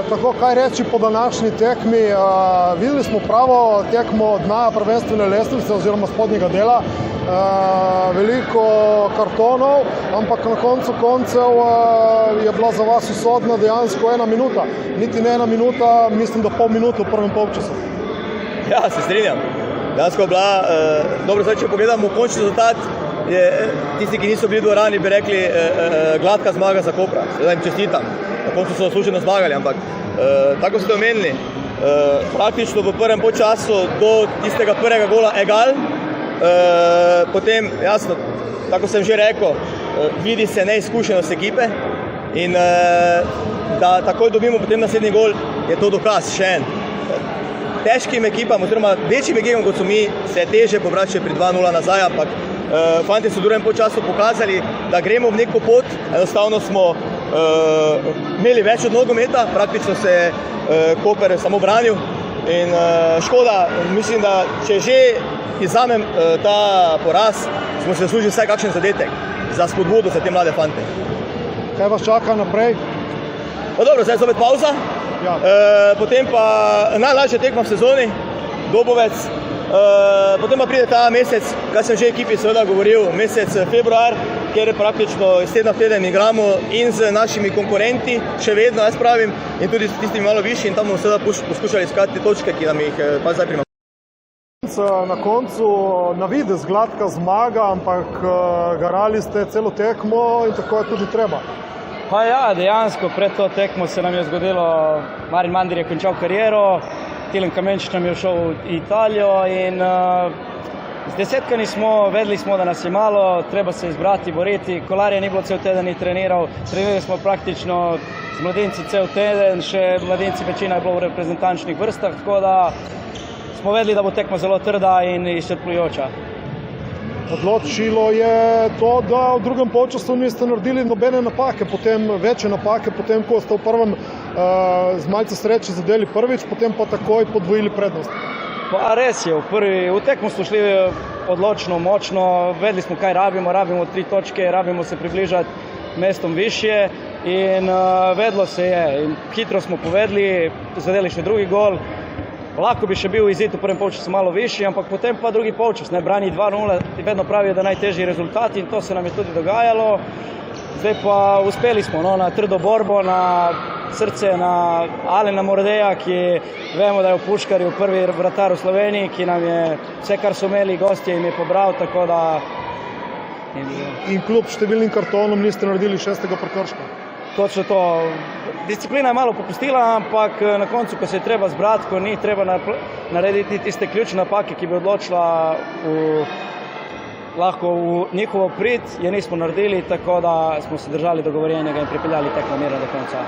Tako, kaj reči po današnji tekmi, videli smo pravo tekmo dna prvenstvene lestvice oziroma spodnjega dela, veliko kartonov, ampak na koncu koncev je bila za vas usodna dejansko 1 minuta, niti ne 1 minuta, mislim da pol minute v prvem polčasu. Ja, se strinjam. Dejansko je bila, dobro, zdaj, če pogledamo končni rezultat, tisti, ki niso bili v dvorani, bi rekli gladka zmaga za Kopra. Zdaj jim čestitam. Na koncu so zasluženo zmagali, ampak tako ste omenili, praktično v prvem polčasu do tistega prvega gola egal, potem, jasno, tako sem že rekel, vidi se neizkušenost ekipe in da takoj dobimo potem naslednji gol, je to dokaz še en. Težkim ekipam, oziroma večjim ekipam, kot so mi, se je teže pobrati pri 2-0 nazaj, ampak fanti so v drugem polčasu pokazali, da gremo v neko pot, enostavno smo imeli več od nogometa, praktično se je Koper samo branil in škoda, mislim, da če že izvzamem ta poraz, smo se zaslužili vsaj kakšen zadetek za spodbudo za te mlade fante. Kaj vas čaka naprej? Pa dobro, zdaj je zopet pauza, Ja. Potem pa najlažja tekma v sezoni, Dobovec, potem pa pride ta mesec, kaj sem že ekipi seveda govoril, mesec februar, kjer praktično iz tedna v teden igramo in z našimi konkurenti, še vedno, jaz pravim, in tudi s tistimi malo višji, in tam bomo seveda poskušali iskati točke, ki nam jih pa zdaj primanjkuje. Na koncu na videz gladka zmaga, ampak garali ste celo tekmo in tako je tudi treba. Pa ja, dejansko pred to tekmo se nam je zgodilo, Marin Mandir je končal kariero, Tilen Kamenčič nam je šel v Italijo in z desetkani smo, vedeli smo, da nas je malo, treba se izbrati, boriti. Kolarja ni bilo cel teden, ni treniral, trenirali smo praktično z mladenci cel teden, še mladenci večina je bilo v reprezentančnih vrstah, tako da smo vedeli, da bo tekma zelo trda in izčrpljujoča. Odločilo je to, da v drugem polčasu niste naredili nobene napake, potem večje napake, potem ko ste v prvem z malce sreče zadeli prvič, potem pa takoj podvojili prednost. Pa res je, v tekmo smo šli odločno, močno, vedeli smo, kaj rabimo 3 točke, rabimo se približati mestom višje in vedlo se je. In hitro smo povedali, zadeli še drugi gol. Lahko bi še bil izid v prvem polčasu malo višji, ampak potem pa drugi polčas, brani 2-0, vedno pravijo, da najtežji rezultati in to se nam je tudi dogajalo. Zdaj pa uspeli smo na trdo borbo, na srce, na Alena Mordeja, ki vemo, da je v Puškarju prvi vratar v Sloveniji, ki nam je vse, kar so imeli gostje, jim je pobral, tako da... In kljub številnim kartonom niste naredili 6. prekrška. Točno to. Disciplina je malo popustila, ampak na koncu, ko se je treba zbrati, ko ni treba narediti tiste ključne napake, ki bi odločila lahko v njihovo prid, je nismo naredili, tako da smo se držali dogovorjenega in pripeljali tekmo mirno do konca.